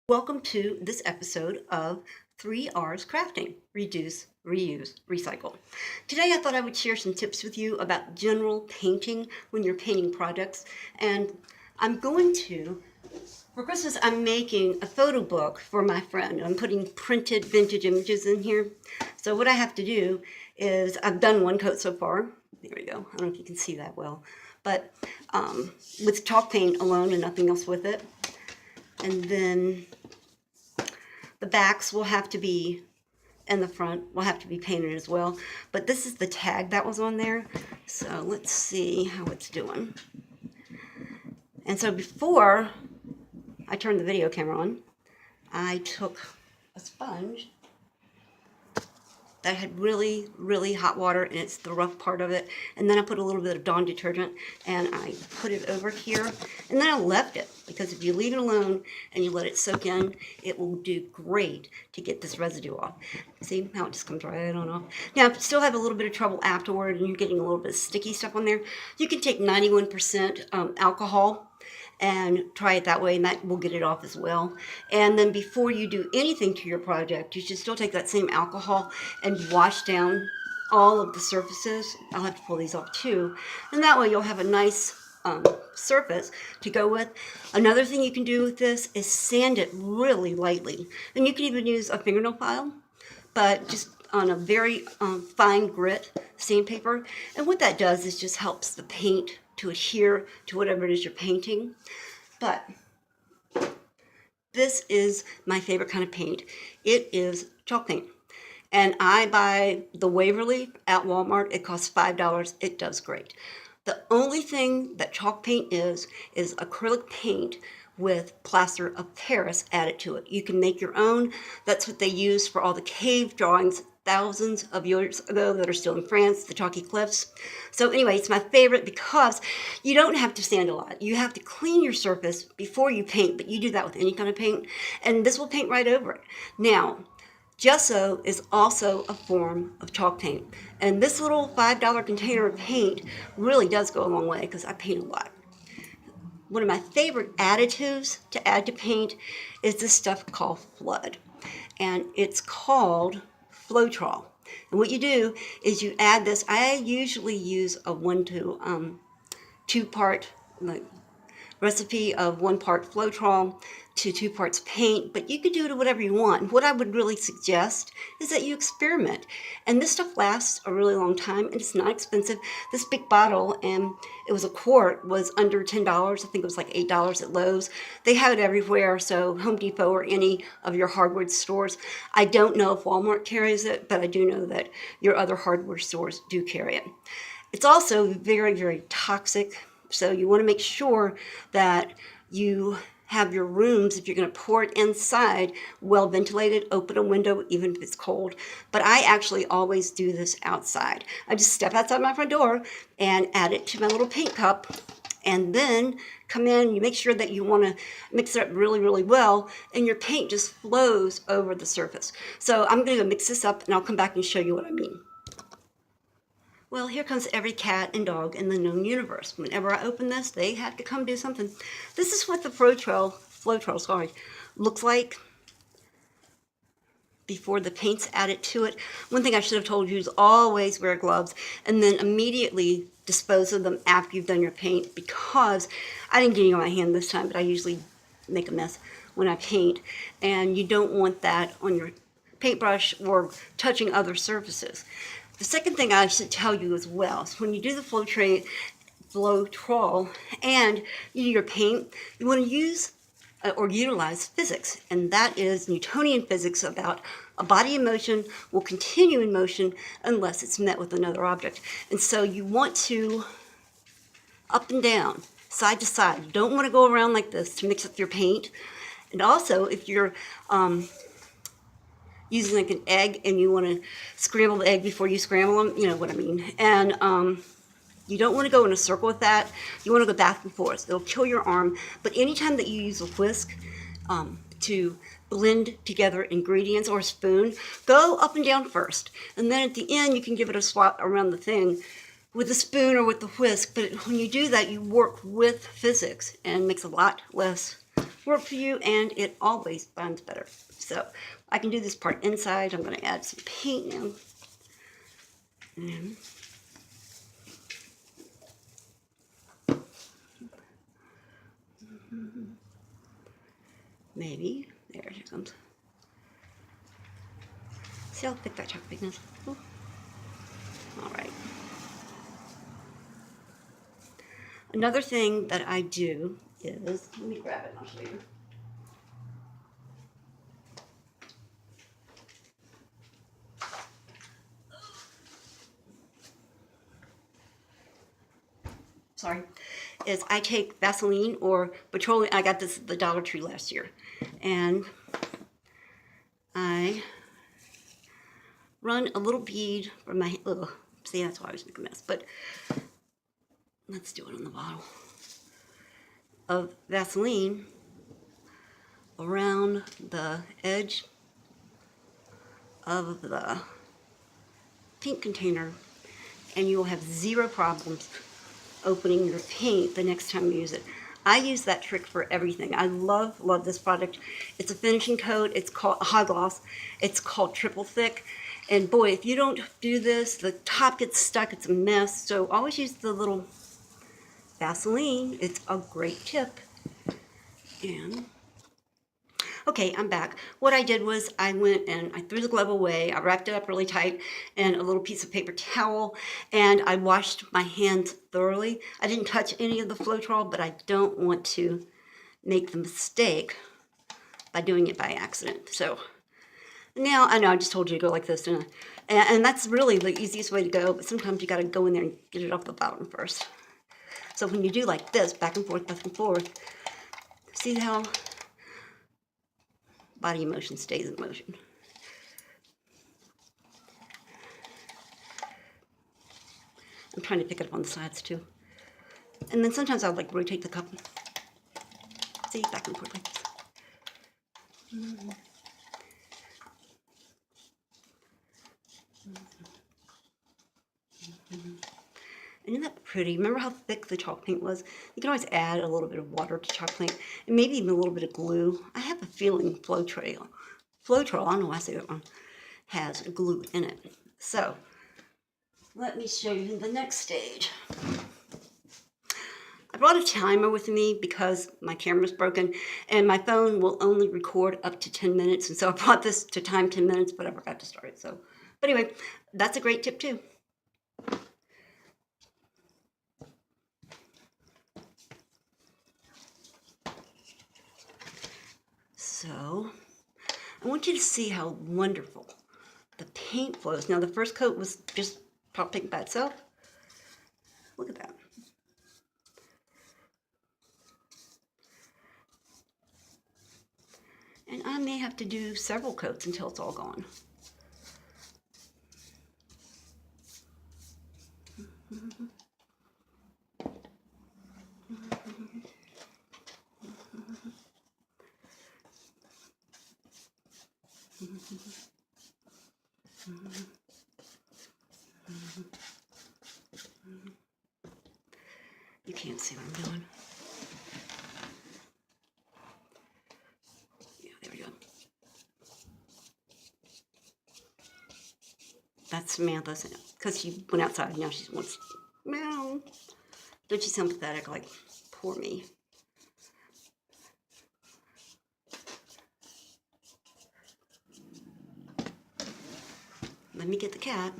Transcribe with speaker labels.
Speaker 1: Welcome to this episode of 3R's Crafting, Reduce, Reuse, Recycle. Today I thought I would share some tips with you about general painting when you're painting projects. And for Christmas, I'm making a photo book for my friend. I'm putting printed vintage images in here. So what I have to do is, I've done one coat so far. There we go. I don't know if you can see that well. But with chalk paint alone and nothing else with it. And then the backs will have to be, and the front will have to be painted as well. But this is the tag that was on there. So let's see how it's doing. And so before I turned the video camera on, I took a sponge that had really, really hot water, and it's the rough part of it. And then I put a little bit of Dawn detergent, and I put it over here. And then I left it, because if you leave it alone and you let it soak in, it will do great to get this residue off. See how it just comes right on off? Now, if you still have a little bit of trouble afterward and you're getting a little bit of sticky stuff on there, you can take 91% alcohol and try it that way, and that will get it off as well. And then before you do anything to your project, you should still take that same alcohol and wash down all of the surfaces. I'll have to pull these off too. And that way you'll have a nice surface to go with. Another thing you can do with this is sand it really lightly. And you can even use a fingernail file, but just on a very fine grit sandpaper. And what that does is just helps the paint to adhere to whatever it is you're painting. But this is my favorite kind of paint. It is chalk paint. And I buy the Waverly at Walmart. It costs $5. It does great. The only thing that chalk paint is acrylic paint with plaster of Paris added to it. You can make your own. That's what they use for all the cave drawings thousands of years ago that are still in France, the chalky cliffs. So anyway, it's my favorite because you don't have to sand a lot. You have to clean your surface before you paint, but you do that with any kind of paint, and this will paint right over it. Now, gesso is also a form of chalk paint, and this little $5 container of paint really does go a long way because I paint a lot. One of my favorite additives to add to paint is this stuff called Flood, and it's called Floetrol. And what you do is you add this. I usually use a 1 to 2 part recipe of 1 part Floetrol to 2 parts paint, but you can do it whatever you want. What I would really suggest is that you experiment. And this stuff lasts a really long time, and it's not expensive. This big bottle, and it was a quart, was under $10. I think it was like $8 at Lowe's. They have it everywhere, so Home Depot or any of your hardware stores. I don't know if Walmart carries it, but I do know that your other hardware stores do carry it. It's also very, very toxic. So you want to make sure that you have your rooms, if you're going to pour it inside, well ventilated. Open a window even if it's cold. But I actually always do this outside. I just step outside my front door and add it to my little paint cup, and then come in. You make sure that you want to mix it up really, really well, and your paint just flows over the surface. So I'm going to mix this up, and I'll come back and show you what I mean. Well, here comes every cat and dog in the known universe. Whenever I open this, they have to come do something. This is what the Floetrol looks like before the paint's added to it. One thing I should have told you is always wear gloves, and then immediately dispose of them after you've done your paint, because I didn't get any on my hand this time, but I usually make a mess when I paint, and you don't want that on your paintbrush or touching other surfaces. The second thing I should tell you as well is when you do the Floetrol and you do your paint, you want to use or utilize physics, and that is Newtonian physics about a body in motion will continue in motion unless it's met with another object. And so you want to up and down, side to side. You don't want to go around like this to mix up your paint. And also, if you're using like an egg and you want to scramble the egg before you scramble them, you know what I mean. And you don't want to go in a circle with that. You want to go back and forth. It'll kill your arm. But anytime that you use a whisk to blend together ingredients, or a spoon, go up and down first. And then at the end, you can give it a swap around the thing with a spoon or with the whisk. But when you do that, you work with physics, and it makes a lot less work for you, and it always binds better. So I can do this part inside. I'm going to add some paint now. And maybe, there it comes. See how thick that chalk paint is? Ooh. All right. Another thing that I do is, let me grab it and I'll show you. Sorry, is I take Vaseline or petroleum. I got this at the Dollar Tree last year, and I run a little bead from my, see, that's why I was making a mess, but let's do it on the bottle, of Vaseline around the edge of the paint container, and you will have zero problems opening your paint the next time you use it. I use that trick for everything. I love this product. It's a finishing coat. It's called High Gloss. It's called Triple Thick. And boy, if you don't do this, the top gets stuck. It's a mess. So always use the little Vaseline. It's a great tip. And okay, I'm back. What I did was I went and I threw the glove away. I wrapped it up really tight in a little piece of paper towel, and I washed my hands thoroughly. I didn't touch any of the Floetrol, but I don't want to make the mistake by doing it by accident. So now, I know I just told you to go like this, and that's really the easiest way to go, but sometimes you got to go in there and get it off the bottom first. So when you do like this, back and forth, see how body motion stays in motion. I'm trying to pick it up on the sides too. And then sometimes I'll like rotate the cup. See, back and forth like this. Isn't that pretty? Remember how thick the chalk paint was? You can always add a little bit of water to chalk paint, and maybe even a little bit of glue. I have a feeling Floetrol, I don't know why I say that one, has glue in it. So, let me show you the next stage. I brought a timer with me because my camera's broken, and my phone will only record up to 10 minutes, and so I brought this to time 10 minutes, but I forgot to start it. So, but anyway, that's a great tip too. So, I want you to see how wonderful the paint flows. Now, the first coat was just pop paint by itself. Look at that. And I may have to do several coats until it's all gone. You can't see what I'm doing. Yeah, there we go. That's Samantha's, because she went outside. Now she wants, meow. Don't you sound pathetic, like, poor me. Let me get the cat.